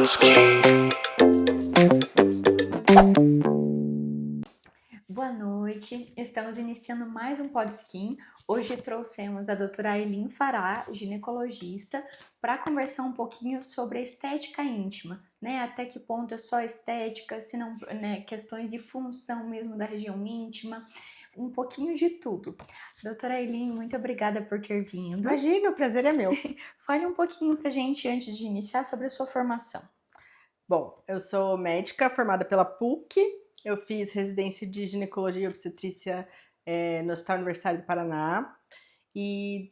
Podskin. Boa noite, estamos iniciando mais um Podskin. Hoje trouxemos a doutora Ailin Fará, ginecologista, para conversar um pouquinho sobre a estética íntima, né? Até que ponto é só estética, se não, né, questões de função mesmo da região íntima, um pouquinho de tudo. Doutora Ailin, muito obrigada por ter vindo. Imagina, o prazer é meu. Fale um pouquinho pra gente, antes de iniciar, sobre a sua formação. Bom, eu sou médica formada pela PUC, eu fiz residência de ginecologia e obstetrícia no Hospital Universitário do Paraná e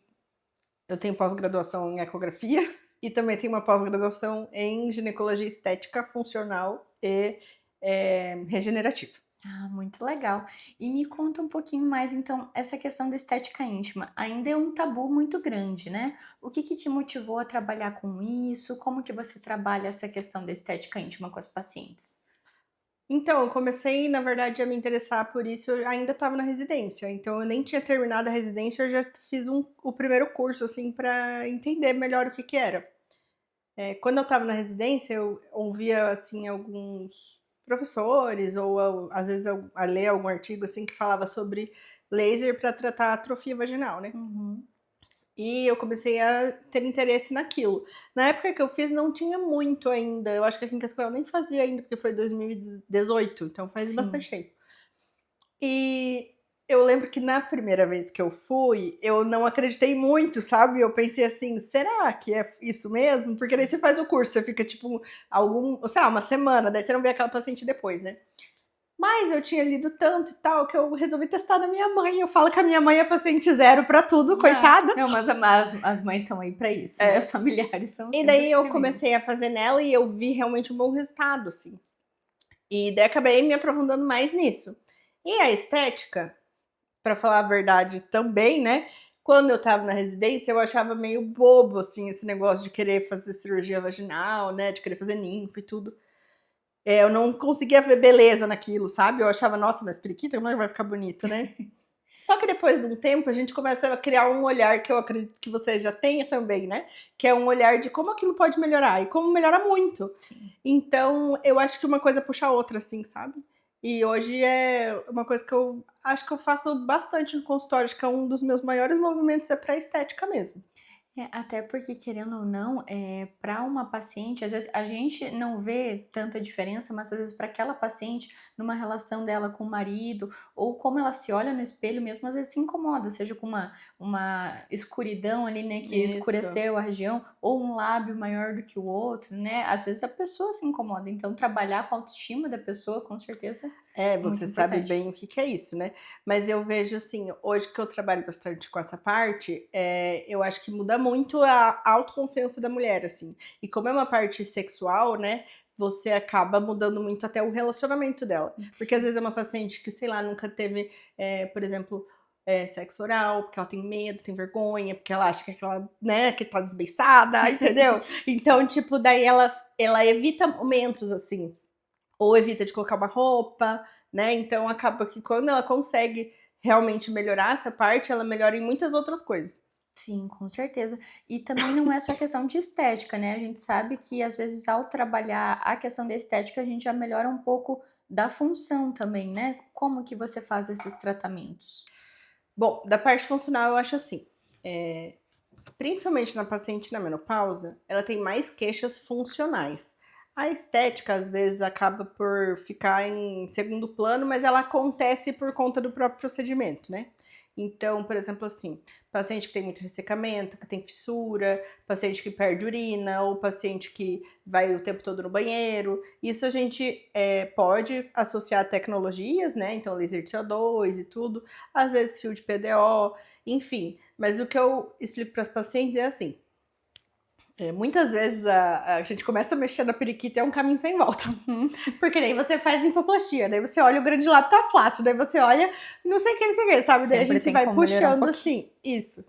eu tenho pós-graduação em ecografia e também tenho uma pós-graduação em ginecologia estética funcional e regenerativa. Ah, muito legal. E me conta um pouquinho mais, então, essa questão da estética íntima. Ainda é um tabu muito grande, né? O que te motivou a trabalhar com isso? Como que você trabalha essa questão da estética íntima com as pacientes? Então, eu comecei, na verdade, a me interessar por isso, eu ainda estava na residência. Então, eu nem tinha terminado a residência, eu já fiz o primeiro curso, assim, para entender melhor o que era. Quando eu estava na residência, eu ouvia, assim, alguns professores, ou às vezes eu ler algum artigo, assim, que falava sobre laser para tratar atrofia vaginal, né? Uhum. E eu comecei a ter interesse naquilo. Na época que eu fiz, não tinha muito ainda. Eu acho que a Clínica Escolar nem fazia ainda, porque foi 2018, então faz Sim. bastante tempo. E eu lembro que na primeira vez que eu fui, eu não acreditei muito, sabe? Eu pensei assim, será que é isso mesmo? Porque daí você faz o curso, você fica tipo, sei lá, uma semana, daí você não vê aquela paciente depois, né? Mas eu tinha lido tanto e tal que eu resolvi testar na minha mãe. Eu falo que a minha mãe é paciente zero pra tudo, coitada. Não, mas as mães estão aí pra isso, né? Os familiares são E sempre daí eu bem-vindos. comecei a fazer nela e eu vi realmente um bom resultado, assim. E daí acabei me aprofundando mais nisso. E a estética, pra falar a verdade também, né? Quando eu tava na residência, eu achava meio bobo, assim, esse negócio de querer fazer cirurgia vaginal, né? De querer fazer ninfa e tudo. Eu não conseguia ver beleza naquilo, sabe? Eu achava, nossa, mas periquita, como é que vai ficar bonita, né? Só que depois de um tempo, a gente começa a criar um olhar que eu acredito que você já tenha também, né? Que é um olhar de como aquilo pode melhorar e como melhora muito. Sim. Então, eu acho que uma coisa puxa a outra, assim, sabe? E hoje é uma coisa que eu acho que eu faço bastante no consultório, acho que é um dos meus maiores movimentos é pra estética mesmo. Até porque, querendo ou não, para uma paciente, às vezes a gente não vê tanta diferença, mas às vezes para aquela paciente, numa relação dela com o marido, ou como ela se olha no espelho mesmo, às vezes se incomoda, seja com uma escuridão ali, né, que Isso. escureceu a região, ou um lábio maior do que o outro, né? Às vezes a pessoa se incomoda. Então, trabalhar com a autoestima da pessoa, com certeza, Você muito sabe importante. bem o que é isso, né? Mas eu vejo assim, hoje que eu trabalho bastante com essa parte, eu acho que muda muito a autoconfiança da mulher, assim. E como é uma parte sexual, né? Você acaba mudando muito até o relacionamento dela. Porque às vezes é uma paciente que, sei lá, nunca teve, por exemplo, sexo oral, porque ela tem medo, tem vergonha, porque ela acha que ela, né, que tá desbeiçada, entendeu? Então, tipo, daí ela evita momentos assim. Ou evita de colocar uma roupa, né? Então acaba que quando ela consegue realmente melhorar essa parte, ela melhora em muitas outras coisas. Sim, com certeza. E também não é só questão de estética, né? A gente sabe que às vezes ao trabalhar a questão da estética, a gente já melhora um pouco da função também, né? Como que você faz esses tratamentos? Bom, da parte funcional eu acho assim, principalmente na paciente na menopausa, ela tem mais queixas funcionais. A estética, às vezes, acaba por ficar em segundo plano, mas ela acontece por conta do próprio procedimento, né? Então, por exemplo, assim, paciente que tem muito ressecamento, que tem fissura, paciente que perde urina, ou paciente que vai o tempo todo no banheiro. Isso a gente pode associar a tecnologias, né? Então, laser de CO2 e tudo, às vezes fio de PDO, enfim. Mas o que eu explico para as pacientes é assim, muitas vezes a gente começa a mexer na periquita e é um caminho sem volta. Porque daí você faz linfoplastia, daí você olha o grande lábio tá flácido, daí você olha não sei o que, sabe? Daí a Sempre gente tem vai como melhorar um puxando pouquinho. assim, isso.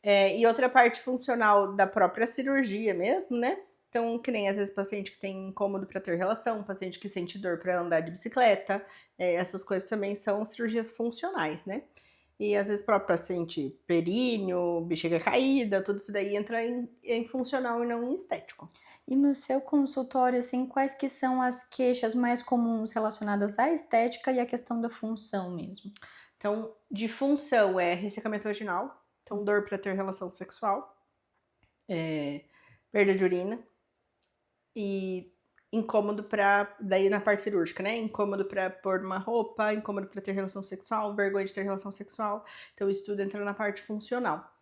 E outra parte funcional da própria cirurgia mesmo, né? Então, que nem às vezes paciente que tem incômodo para ter relação, paciente que sente dor para andar de bicicleta, essas coisas também são cirurgias funcionais, né? E às vezes para o paciente períneo, bexiga caída, tudo isso daí entra em funcional e não em estético. E no seu consultório, assim, quais que são as queixas mais comuns relacionadas à estética e à questão da função mesmo? Então, de função é ressecamento vaginal, então dor para ter relação sexual, perda de urina e incômodo para daí na parte cirúrgica, né? Incômodo para pôr uma roupa, incômodo para ter relação sexual, vergonha de ter relação sexual. Então isso tudo entra na parte funcional.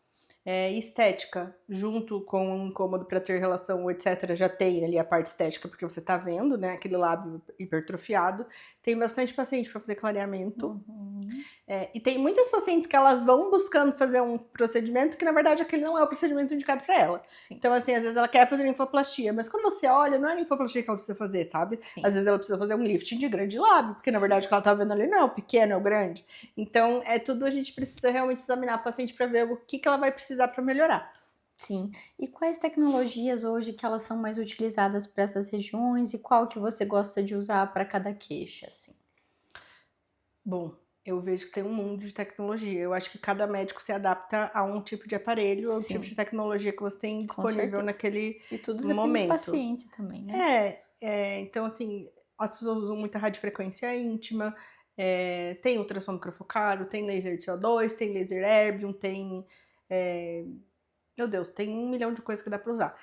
Estética, junto com o incômodo para ter relação, etc., já tem ali a parte estética, porque você tá vendo, né, aquele lábio hipertrofiado. Tem bastante paciente para fazer clareamento. Uhum. E tem muitas pacientes que elas vão buscando fazer um procedimento que, na verdade, aquele não é o procedimento indicado para ela. Sim, Então, assim, às vezes ela quer fazer linfoplastia, mas quando você olha, não é linfoplastia que ela precisa fazer, sabe? sim. Às vezes ela precisa fazer um lifting de grande lábio, porque, na Sim. verdade, o que ela tá vendo ali não é o pequeno, é o grande. Então, é tudo a gente precisa realmente examinar a paciente para ver o que ela vai precisar para melhorar. Sim. E quais tecnologias hoje que elas são mais utilizadas para essas regiões e qual que você gosta de usar para cada queixa, assim? Bom, eu vejo que tem um mundo de tecnologia. Eu acho que cada médico se adapta a um tipo de aparelho, a um tipo Sim, de tecnologia que você tem com disponível certeza. naquele E tudo depende do momento. paciente também, né? Então assim, as pessoas usam muita radiofrequência íntima, tem ultrassom microfocado, tem laser de CO2, tem laser erbium, tem, meu Deus, tem 1 milhão de coisas que dá para usar.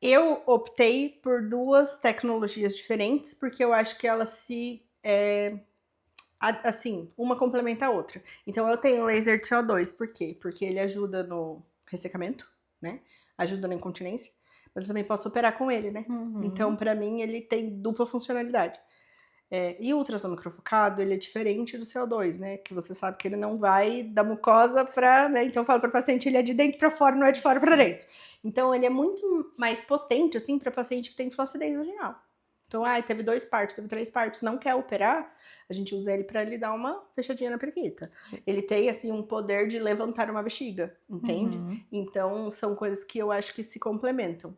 Eu optei por 2 tecnologias diferentes, porque eu acho que elas assim, uma complementa a outra. Então eu tenho laser de CO2, por quê? Porque ele ajuda no ressecamento, né? Ajuda na incontinência, mas eu também posso operar com ele, né? Então, Uhum. para mim, ele tem dupla funcionalidade. E o ultrassom microfocado, ele é diferente do CO2, né? Que você sabe que ele não vai da mucosa para, né? Então eu falo para o paciente, ele é de dentro para fora, não é de fora para dentro. Então ele é muito mais potente, assim, para paciente que tem flacidez vaginal. Então, teve 2 partos, teve 3 partos, não quer operar, a gente usa ele para ele dar uma fechadinha na periquita. Ele tem, assim, um poder de levantar uma bexiga, entende? Uhum. Então, são coisas que eu acho que se complementam.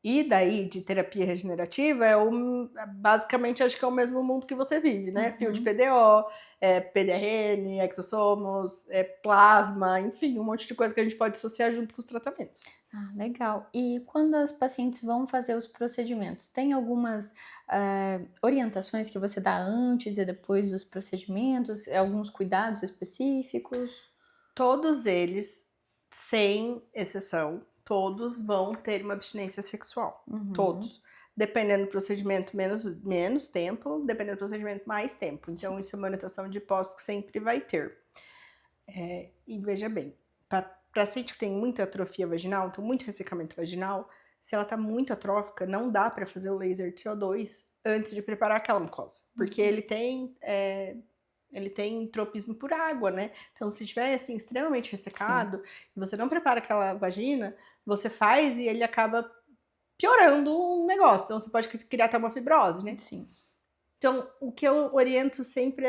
E daí, de terapia regenerativa, basicamente acho que é o mesmo mundo que você vive, né? Fio de Uhum. PDO, PDRN, exossomos, plasma, enfim, um monte de coisa que a gente pode associar junto com os tratamentos. Ah, legal. E quando as pacientes vão fazer os procedimentos, tem algumas orientações que você dá antes e depois dos procedimentos? Alguns cuidados específicos? Todos eles, sem exceção, todos vão ter uma abstinência sexual. Uhum. Todos. Dependendo do procedimento, menos tempo, dependendo do procedimento, mais tempo. Então, Sim. isso é uma orientação de pós que sempre vai ter. E veja bem, para paciente que tem muita atrofia vaginal, então muito ressecamento vaginal, se ela está muito atrófica, não dá para fazer o laser de CO2 antes de preparar aquela mucosa, porque ele tem tropismo por água, né? Então, se estiver assim extremamente ressecado e você não prepara aquela vagina, você faz e ele acaba piorando um negócio. Então, você pode criar até uma fibrose, né? Sim. Então, o que eu oriento sempre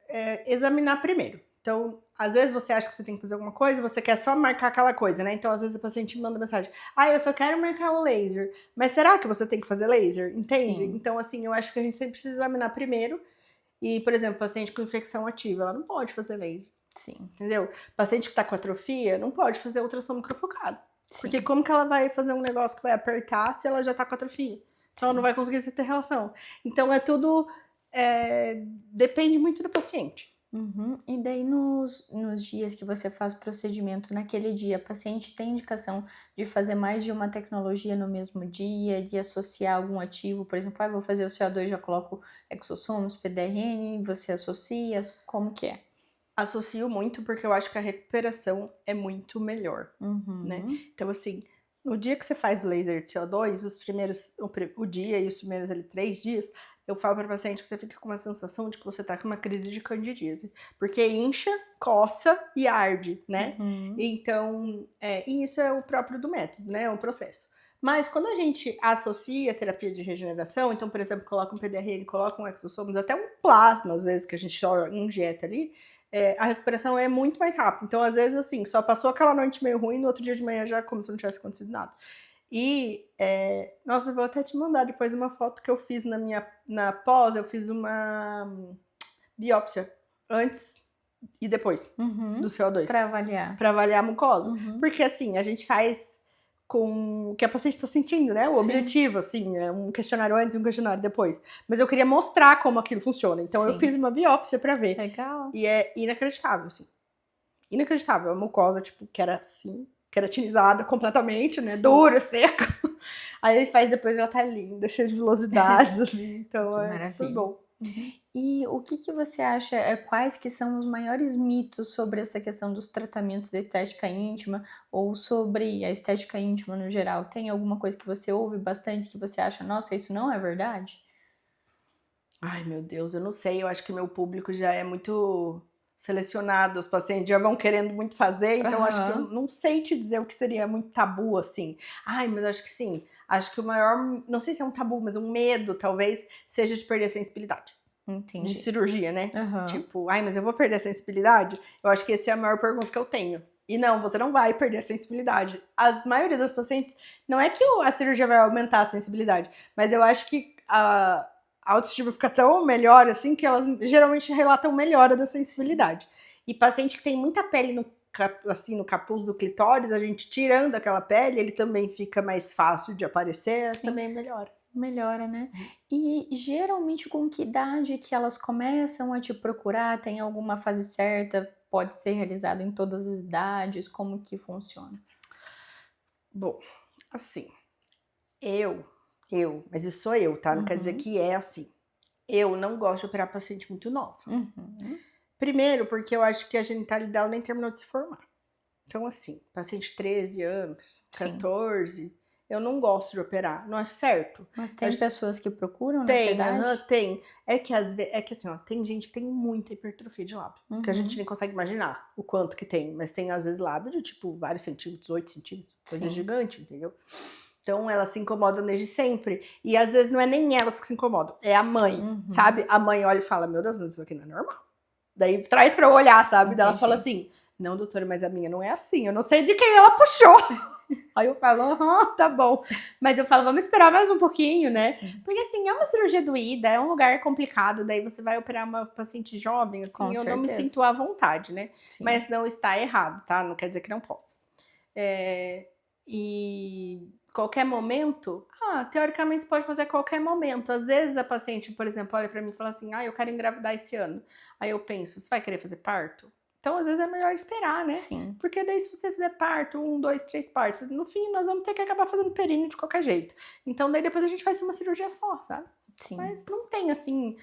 é examinar primeiro. Então, às vezes você acha que você tem que fazer alguma coisa e você quer só marcar aquela coisa, né? Então, às vezes o paciente manda mensagem: eu só quero marcar o laser. Mas será que você tem que fazer laser? Entende? Sim. Então, assim, eu acho que a gente sempre precisa examinar primeiro. E, por exemplo, paciente com infecção ativa, ela não pode fazer laser. Sim. Entendeu? Paciente que tá com atrofia, não pode fazer ultrassom microfocado. Sim. Porque como que ela vai fazer um negócio que vai apertar se ela já tá com atrofia? Então ela não vai conseguir ter relação. Então é tudo. Depende muito do paciente. Uhum. E daí nos dias que você faz o procedimento, naquele dia, a paciente tem indicação de fazer mais de uma tecnologia no mesmo dia, de associar algum ativo, por exemplo, vou fazer o CO2, já coloco exossomos, PDRN, você associa, como que é? Associo muito porque eu acho que a recuperação é muito melhor, né? Uhum. Então, assim, no dia que você faz o laser de CO2, o dia e os primeiros 3 dias, eu falo para o paciente que você fica com uma sensação de que você tá com uma crise de candidíase. Porque incha, coça e arde, né? Uhum. Então, e isso é o próprio do método, né? É um processo. Mas quando a gente associa a terapia de regeneração, então, por exemplo, coloca um PDRN, coloca um exossomos, até um plasma, às vezes, que a gente só injeta ali, a recuperação é muito mais rápida. Então, às vezes, assim, só passou aquela noite meio ruim, no outro dia de manhã já como se não tivesse acontecido nada. E, nossa, eu vou até te mandar depois uma foto que eu fiz na pós, eu fiz uma biópsia antes e depois Uhum. do CO2. Pra avaliar. Pra avaliar a mucosa. Uhum. Porque assim, a gente faz com o que a paciente tá sentindo, né? O Sim. objetivo, assim, é um questionário antes e um questionário depois. Mas eu queria mostrar como aquilo funciona. Então eu Sim. fiz uma biópsia pra ver. Legal. E é inacreditável, assim. Inacreditável. A mucosa, tipo, que era assim, queratinizada completamente, né? Sim. Dura, seca. Aí ele faz depois, ela tá linda, cheia de velocidades, assim. Então Que é super maravilha. bom. E o que você acha, quais que são os maiores mitos sobre essa questão dos tratamentos da estética íntima ou sobre a estética íntima no geral? Tem alguma coisa que você ouve bastante que você acha, nossa, isso não é verdade? Ai, meu Deus, eu não sei. Eu acho que meu público já é muito selecionado. Os pacientes já vão querendo muito fazer, então eu acho que eu Aham. não sei te dizer o que seria muito tabu, assim. Ai, mas eu acho que sim. Acho que o maior, não sei se é um tabu, mas um medo, talvez, seja de perder a sensibilidade. De Entendi. cirurgia, né? Aham. Tipo, ai, mas eu vou perder a sensibilidade? Eu acho que essa é a maior pergunta que eu tenho. E não, você não vai perder a sensibilidade. A maioria das pacientes, não é que a cirurgia vai aumentar a sensibilidade, mas eu acho que a autoestima fica tão melhor, assim, que elas geralmente relatam melhora da sensibilidade. E paciente que tem muita pele assim, no capuz do clitóris, a gente tirando aquela pele, ele também fica mais fácil de aparecer, Sim. também melhora. Melhora, né? E geralmente com que idade que elas começam a te procurar? Tem alguma fase certa? Pode ser realizado em todas as idades? Como que funciona? Bom, assim, mas isso sou eu, tá? Não quer dizer Uhum. que é assim. Eu não gosto de operar paciente muito nova. Uhum. Primeiro, porque eu acho que a genitalidade dela nem terminou de se formar. Então, assim, paciente de 13 anos, Sim. 14, eu não gosto de operar. Não acho certo. Mas tem Acho- pessoas que procuram nessa Tem, idade? tem. É que às vezes, é que assim, ó, tem gente que tem muita hipertrofia de lábio. Que a gente Uhum. nem consegue imaginar o quanto que tem. Mas tem, às vezes, lábio de tipo vários centímetros, 8 centímetros, coisa Sim. gigante, entendeu? Então elas se incomodam desde sempre. E às vezes não é nem elas que se incomodam, é a mãe, Uhum. sabe? A mãe olha e fala: Meu Deus, mas isso aqui não é normal. Daí traz pra eu olhar, sabe? Daí elas falam Entendi. assim: Não, doutora, mas a minha não é assim. Eu não sei de quem ela puxou. Aí eu falo: Aham, tá bom. Mas eu falo: Vamos esperar mais um pouquinho, né? Sim, Porque assim, é uma cirurgia doída, é um lugar complicado. Daí você vai operar uma paciente jovem, assim, com eu não me certeza. sinto à vontade, né? Sim. Mas não está errado, tá? Não quer dizer que não possa. E qualquer momento, teoricamente você pode fazer a qualquer momento. Às vezes a paciente, por exemplo, olha pra mim e fala assim: eu quero engravidar esse ano. Aí eu penso: você vai querer fazer parto? Então, às vezes é melhor esperar, né? Sim. Porque daí, se você fizer parto, 1, 2, 3 partos, no fim, nós vamos ter que acabar fazendo períneo de qualquer jeito. Então, daí depois a gente faz uma cirurgia só, sabe? Sim. Mas não tem, assim,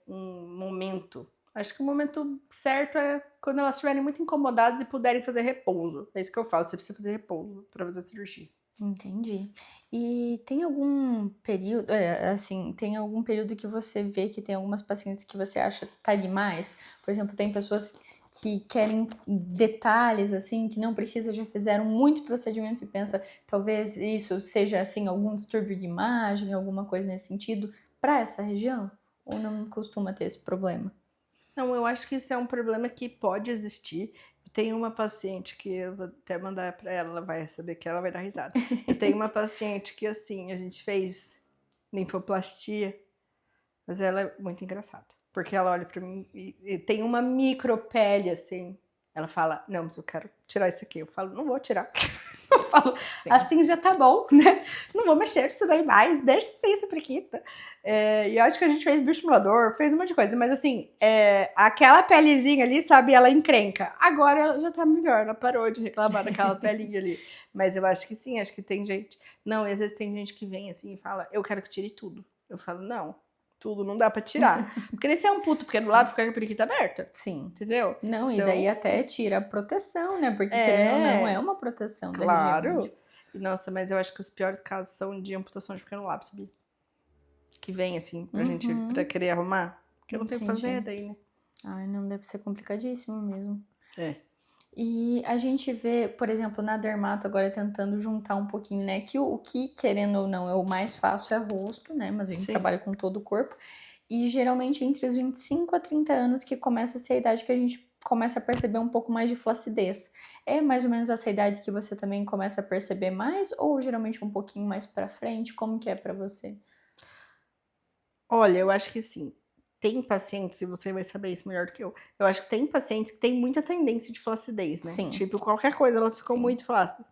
um momento. Acho que o momento certo é quando elas estiverem muito incomodadas e puderem fazer repouso. É isso que eu falo, você precisa fazer repouso para fazer a cirurgia. Entendi. E tem algum período, assim, tem algum período que você vê que tem algumas pacientes que você acha tá demais? Por exemplo, tem pessoas que querem detalhes, assim, que não precisa, já fizeram muitos procedimentos e pensa, talvez isso seja, assim, algum distúrbio de imagem, alguma coisa nesse sentido, para essa região? Ou não costuma ter esse problema? Não, eu acho que isso é um problema que pode existir. Tem uma paciente que eu vou até mandar para ela, ela vai saber que ela vai dar risada. Eu tenho uma paciente que, assim, a gente fez linfoplastia, mas ela é muito engraçada. Porque ela olha para mim e tem uma micropele, assim. Ela fala: Não, mas eu quero tirar isso aqui. Eu falo: Não vou tirar. Eu falo: Sim. Assim já tá bom, né? Não vou mexer isso daí mais, deixa sem essa prequita. E eu acho que a gente fez bioestimulador, fez um monte de coisa, mas assim, aquela pelezinha ali, sabe, ela encrenca. Agora ela já tá melhor, ela parou de reclamar daquela pelinha ali. Mas eu acho que sim, acho que tem gente. Não, e às vezes tem gente que vem assim e fala: Eu quero que tire tudo. Eu falo: Não, tudo não dá pra tirar. Porque nesse é um puto, porque do Sim. lado fica com a periquita aberta. Sim. Entendeu? Não, e Então, daí até tira a proteção, né? Porque querendo ou não, é uma proteção da região claro. íntima. Nossa, mas eu acho que os piores casos são de amputação de pequeno lábio, sabia? Que vem assim pra gente, pra querer arrumar. Porque eu não tenho o que fazer daí, né? Ai, não, deve ser complicadíssimo mesmo. É. E a gente vê, por exemplo, na dermato agora tentando juntar um pouquinho, né? Que o que, querendo ou não, é o mais fácil é rosto, né? Mas a gente Sim. trabalha com todo o corpo. E geralmente entre os 25 a 30 anos que começa a ser a idade que a gente começa a perceber um pouco mais de flacidez. É mais ou menos essa idade que você também começa a perceber mais? Ou geralmente um pouquinho mais pra frente? Como que é pra você? Olha, eu acho que sim. tem pacientes, e você vai saber isso melhor do que eu acho que tem pacientes que têm muita tendência de flacidez, né? Sim. Tipo, qualquer coisa, elas ficam Sim. muito flácidas.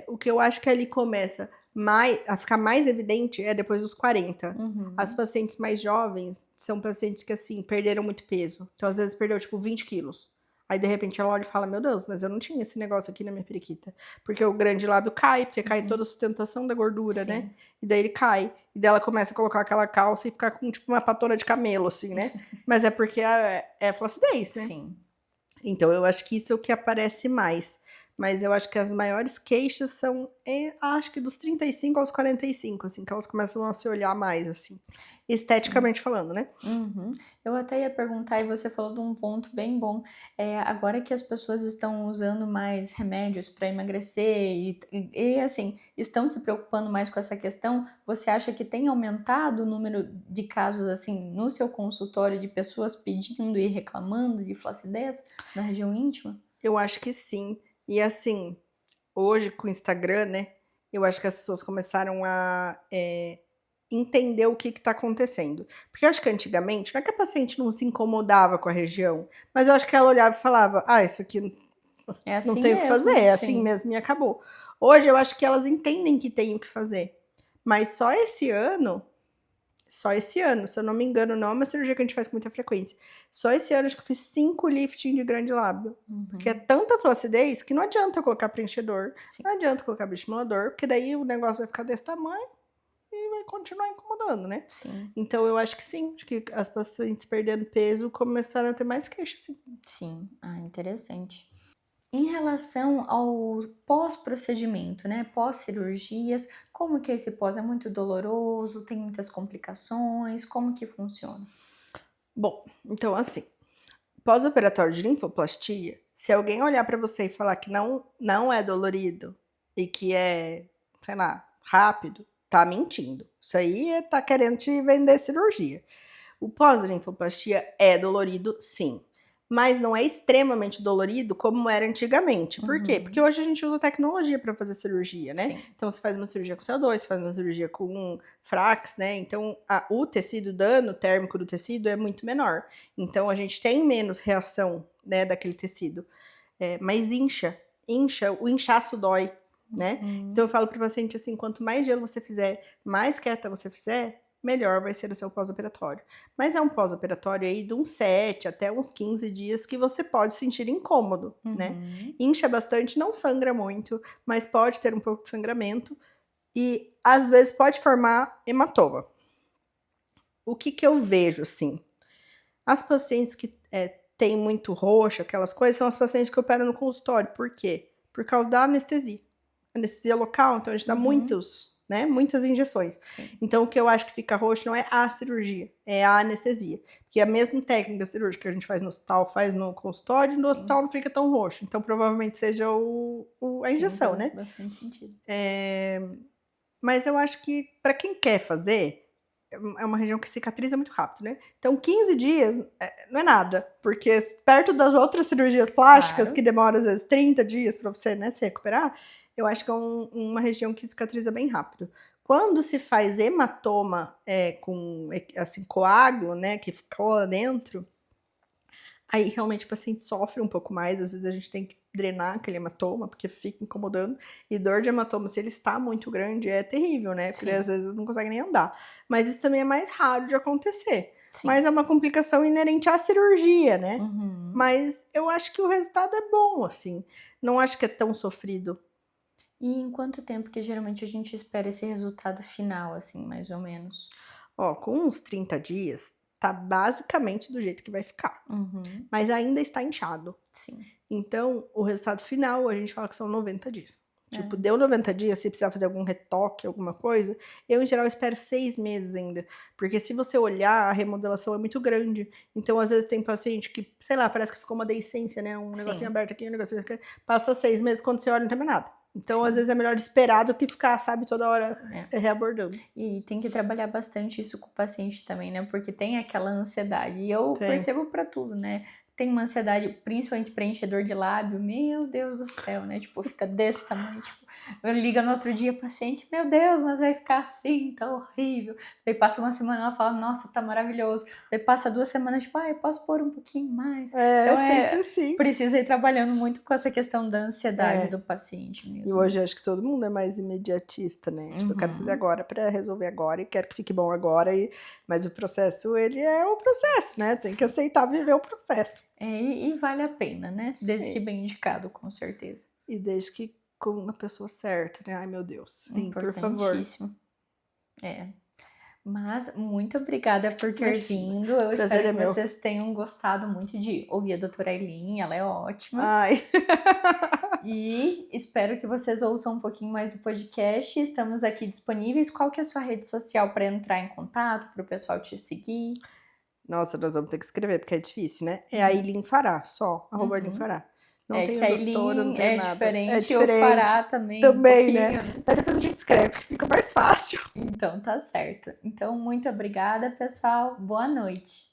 O que eu acho que ali começa a ficar mais evidente é depois dos 40. As pacientes mais jovens são pacientes que, assim, perderam muito peso. Então, às vezes, perdeu, tipo, 20 quilos. Aí, de repente, ela olha e fala, meu Deus, mas eu não tinha esse negócio aqui na minha periquita. Porque o grande lábio cai, porque cai toda a sustentação da gordura, Sim. né? E daí ele cai. E daí ela começa a colocar aquela calça e ficar com, tipo, uma patona de camelo, assim, né? Mas é porque é flacidez, né? Sim. Então, eu acho que isso é o que aparece mais. Mas eu acho que as maiores queixas são, acho que dos 35 aos 45, assim, que elas começam a se olhar mais, assim, esteticamente falando, né? Eu até ia perguntar, e você falou de um ponto bem bom. Agora que as pessoas estão usando mais remédios para emagrecer e, assim, estão se preocupando mais com essa questão, você acha que tem aumentado o número de casos, assim, no seu consultório de pessoas pedindo e reclamando de flacidez na região íntima? Eu acho que sim. E assim, hoje com o Instagram, né? Eu acho que as pessoas começaram a entender o que está acontecendo. Porque eu acho que antigamente, não é que a paciente não se incomodava com a região, mas eu acho que ela olhava e falava, isso aqui É não assim tem o que fazer, mesmo, é assim sim. mesmo e acabou. Hoje eu acho que elas entendem que tem o que fazer. Mas só esse ano, se eu não me engano, não é uma cirurgia que a gente faz com muita frequência. Só esse ano acho que eu fiz 5 lifting de grande lábio. Porque é tanta flacidez que não adianta eu colocar preenchedor, Sim. não adianta colocar bioestimulador, porque daí o negócio vai ficar desse tamanho e vai continuar incomodando, né? Sim. Então eu acho que sim, acho que as pacientes perdendo peso começaram a ter mais queixa, sim. Sim, interessante. Em relação ao pós-procedimento, né, pós-cirurgias, como que é esse pós? É muito doloroso? Tem muitas complicações? Como que funciona? Bom, então assim, pós-operatório de linfoplastia, se alguém olhar pra você e falar que não é dolorido e que é, sei lá, rápido, tá mentindo. Isso aí tá querendo te vender cirurgia. O pós-linfoplastia é dolorido, sim. Mas não é extremamente dolorido como era antigamente. Por quê? Porque hoje a gente usa tecnologia para fazer cirurgia, né? Sim. Então você faz uma cirurgia com CO2, você faz uma cirurgia com Frax, né? Então o tecido, o dano térmico do tecido é muito menor. Então a gente tem menos reação, né, daquele tecido. Mas incha, o inchaço dói, né? Então eu falo para o paciente assim, quanto mais gelo você fizer, mais quieta você fizer, melhor vai ser o seu pós-operatório. Mas é um pós-operatório aí de uns 7 até uns 15 dias que você pode sentir incômodo, né? Incha bastante, não sangra muito, mas pode ter um pouco de sangramento e às vezes pode formar hematoma. O que eu vejo, assim? As pacientes que têm muito roxo, aquelas coisas, são as pacientes que operam no consultório. Por quê? Por causa da anestesia. Anestesia local, então a gente dá muitas injeções. Sim. Então o que eu acho que fica roxo não é a cirurgia, é a anestesia. Porque a mesma técnica cirúrgica que a gente faz no hospital, faz no consultório, no hospital não fica tão roxo. Então provavelmente seja a injeção, faz né? bastante sentido. Mas eu acho que para quem quer fazer, é uma região que cicatriza muito rápido, né? Então 15 dias não é nada, porque perto das outras cirurgias plásticas, Claro. que demoram às vezes 30 dias para você, né, se recuperar, eu acho que é uma região que cicatriza bem rápido. Quando se faz hematoma com assim, coágulo, né, que ficou lá dentro, aí realmente o paciente sofre um pouco mais, às vezes a gente tem que drenar aquele hematoma, porque fica incomodando. E dor de hematoma, se ele está muito grande, é terrível, né? Porque às vezes não consegue nem andar. Mas isso também é mais raro de acontecer. Sim. Mas é uma complicação inerente à cirurgia, né? Uhum. Mas eu acho que o resultado é bom, assim. Não acho que é tão sofrido. E em quanto tempo que geralmente a gente espera esse resultado final, assim, mais ou menos? Ó, com uns 30 dias, tá basicamente do jeito que vai ficar. Uhum. Mas ainda está inchado. Sim. Então, o resultado final, a gente fala que são 90 dias. Tipo, deu 90 dias, se precisar fazer algum retoque, alguma coisa, eu, em geral, espero 6 meses ainda. Porque se você olhar, a remodelação é muito grande. Então, às vezes, tem paciente que, sei lá, parece que ficou uma deiscência, né? Um negocinho aberto aqui, um negocinho aqui. Passa 6 meses, quando você olha, não tem mais nada. Então, às vezes, é melhor esperar do que ficar, sabe, toda hora reabordando. E tem que trabalhar bastante isso com o paciente também, né? Porque tem aquela ansiedade. E eu percebo pra tudo, né? Tem uma ansiedade, principalmente preenchedor de lábio, meu Deus do céu, né? Tipo, fica desse tamanho, tipo, Liga no outro dia, paciente, meu Deus, mas vai ficar assim, tá horrível. Daí passa uma semana, ela fala, nossa, tá maravilhoso. Daí passa 2 semanas, tipo, eu posso pôr um pouquinho mais. Então sempre assim. precisa ir trabalhando muito com essa questão da ansiedade do paciente mesmo. E hoje acho que todo mundo é mais imediatista, né? Tipo, eu quero fazer agora pra resolver agora e quero que fique bom agora. Mas o processo, ele é o processo, né? Tem que aceitar viver o processo. E vale a pena, né? Desde que bem indicado, com certeza. E desde que com a pessoa certa, né? Ai, meu Deus. Sim, por favor. Importantíssimo. Mas muito obrigada por ter vindo. Eu espero que vocês tenham gostado muito de ouvir a doutora Aylin, ela é ótima. Ai. E espero que vocês ouçam um pouquinho mais do podcast. Estamos aqui disponíveis. Qual que é a sua rede social para entrar em contato, para o pessoal te seguir? Nossa, nós vamos ter que escrever, porque é difícil, né? É Aylin Fará, só, @Aylin Fará. Não tem que a doutora, não tem nada. Diferente, é diferente. O Fará também. Também, né? Mas depois a gente escreve, que fica mais fácil. Então, tá certo. Então, muito obrigada, pessoal. Boa noite.